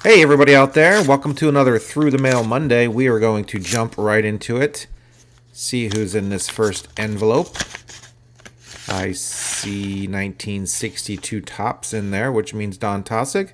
Hey everybody out there, welcome to another Through the Mail Monday. We are going to jump right into it. See who's in this first envelope. I see 1962 tops in there, which means Don Taussig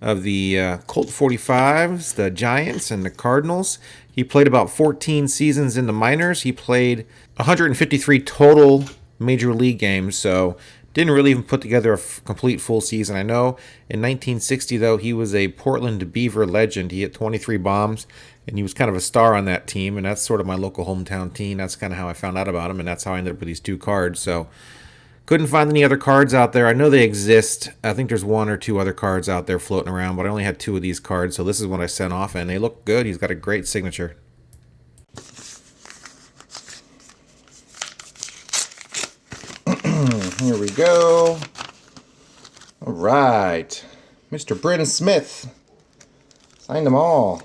of the Colt 45s, the Giants, and the Cardinals. He played about 14 seasons in the minors. He played 153 total major league games, so didn't really even put together a complete full season. I know in 1960, though, he was a Portland Beaver legend. He hit 23 bombs, and he was kind of a star on that team, and that's sort of my local hometown team. That's kind of how I found out about him, and that's how I ended up with these two cards. So couldn't find any other cards out there. I know they exist. I think there's one or two other cards out there floating around, but I only had two of these cards, so this is what I sent off, and they look good. He's got a great signature. Here we go. All right. Mr. Brynn Smith. Signed them all.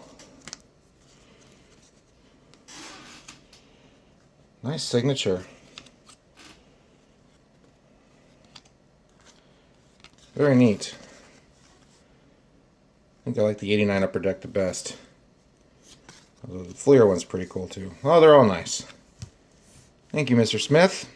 Nice signature. Very neat. I think I like the 89 Upper Deck the best. Although the Fleer one's pretty cool too. Oh, they're all nice. Thank you, Mr. Smith.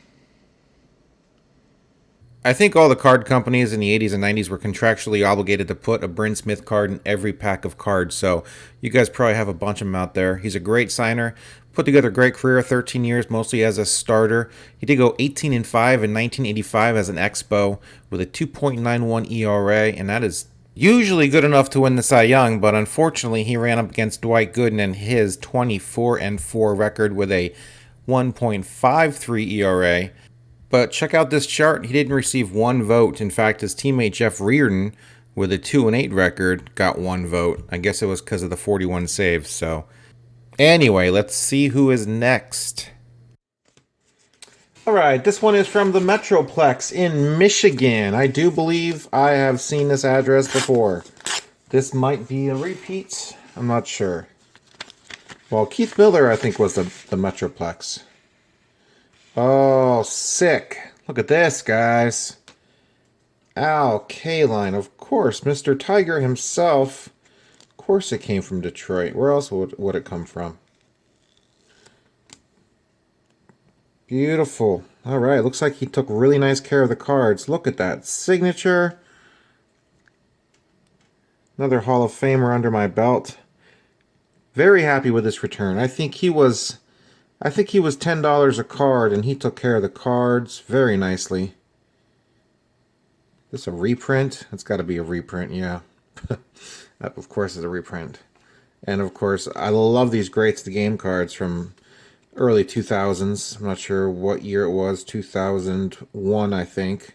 I think all the card companies in the 80s and 90s were contractually obligated to put a Brynn Smith card in every pack of cards, so you guys probably have a bunch of them out there. He's a great signer, put together a great career, 13 years, mostly as a starter. He did go 18-5 in 1985 as an Expo with a 2.91 ERA, and that is usually good enough to win the Cy Young, but unfortunately he ran up against Dwight Gooden and his 24-4 record with a 1.53 ERA. But check out this chart. He didn't receive one vote. In fact, his teammate Jeff Reardon, with a 2-8 record, got one vote. I guess it was because of the 41 saves. So, anyway, let's see who is next. All right, this one is from the Metroplex in Michigan. I do believe I have seen this address before. This might be a repeat. I'm not sure. Well, Keith Miller, I think, was the Metroplex. Oh, sick. Look at this, guys. Kaline, of course. Mr. Tiger himself. Of course it came from Detroit. Where else would it come from? Beautiful. All right, looks like he took really nice care of the cards. Look at that signature. Another Hall of Famer under my belt. Very happy with this return. I think he was $10 a card, and he took care of the cards very nicely. This a reprint? It's got to be a reprint, yeah. That, of course, is a reprint. And, of course, I love these Greats the Game cards from early 2000s. I'm not sure what year it was. 2001, I think.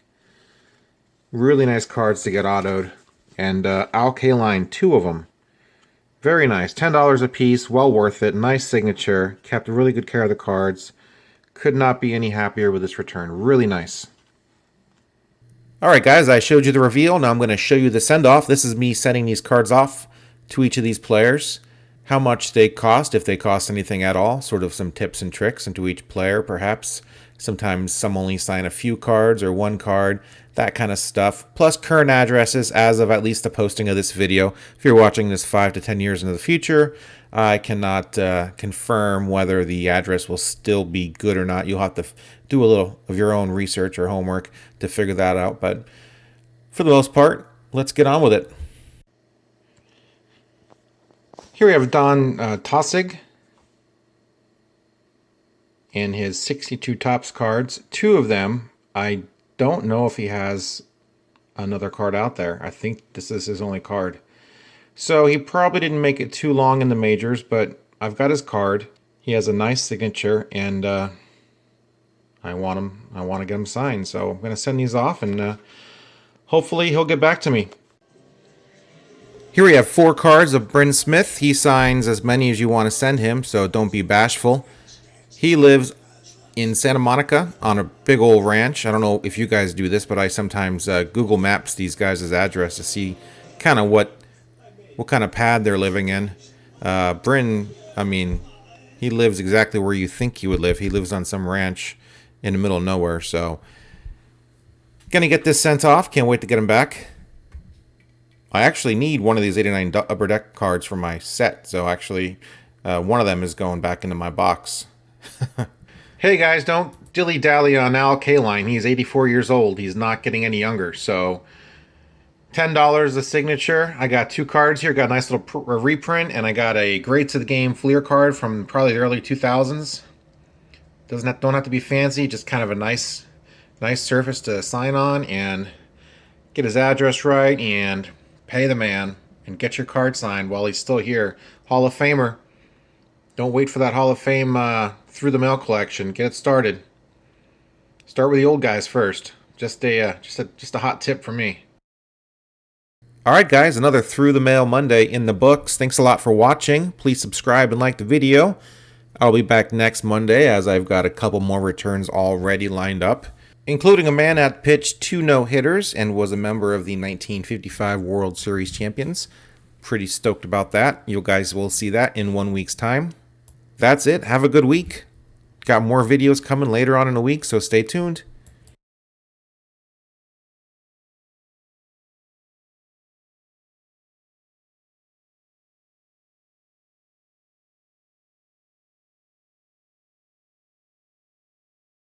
Really nice cards to get autoed. And Kaline, two of them. Very nice. $10 a piece. Well worth it. Nice signature. Kept really good care of the cards. Could not be any happier with this return. Really nice. Alright guys, I showed you the reveal. Now I'm going to show you the send-off. This is me sending these cards off to each of these players. How much they cost, if they cost anything at all. Sort of some tips and tricks into each player, perhaps. Sometimes some only sign a few cards or one card. That kind of stuff, plus current addresses as of at least the posting of this video. If you're watching this 5 to 10 years into the future, I cannot confirm whether the address will still be good or not. You'll have to do a little of your own research or homework to figure that out, but for the most part, let's get on with it. Here we have Don Taussig and his 62 Topps cards. Two of them, I don't know if he has another card out there. I think this is his only card. So he probably didn't make it too long in the majors, but I've got his card. He has a nice signature, and I want to get him signed. So I'm going to send these off, and hopefully he'll get back to me. Here we have 4 cards of Brynn Smith. He signs as many as you want to send him, so don't be bashful. He lives in Santa Monica on a big old ranch. I don't know if you guys do this, but I sometimes Google Maps these guys' address to see kind of what kind of pad they're living in. Brynn, I mean, he lives exactly where you think he would live. He lives on some ranch in the middle of nowhere, so gonna get this sent off. Can't wait to get him back. I actually need one of these 89 Upper Deck cards for my set, so actually one of them is going back into my box. Hey guys, don't dilly-dally on Kaline. He's 84 years old. He's not getting any younger, so $10 a signature. I got 2 cards here. Got a nice little reprint, and I got a Greats of the Game Fleer card from probably the early 2000s. Don't have to be fancy, just kind of a nice surface to sign on and get his address right and pay the man and get your card signed while he's still here. Hall of Famer. Don't wait for that Hall of Fame through the mail collection. Get it started. Start with the old guys first. Just a hot tip from me. All right, guys, another Through the Mail Monday in the books. Thanks a lot for watching. Please subscribe and like the video. I'll be back next Monday as I've got a couple more returns already lined up, including a man that pitched 2 no-hitters and was a member of the 1955 World Series champions. Pretty stoked about that. You guys will see that in 1 week's time. That's it. Have a good week. Got more videos coming later on in the week, so stay tuned.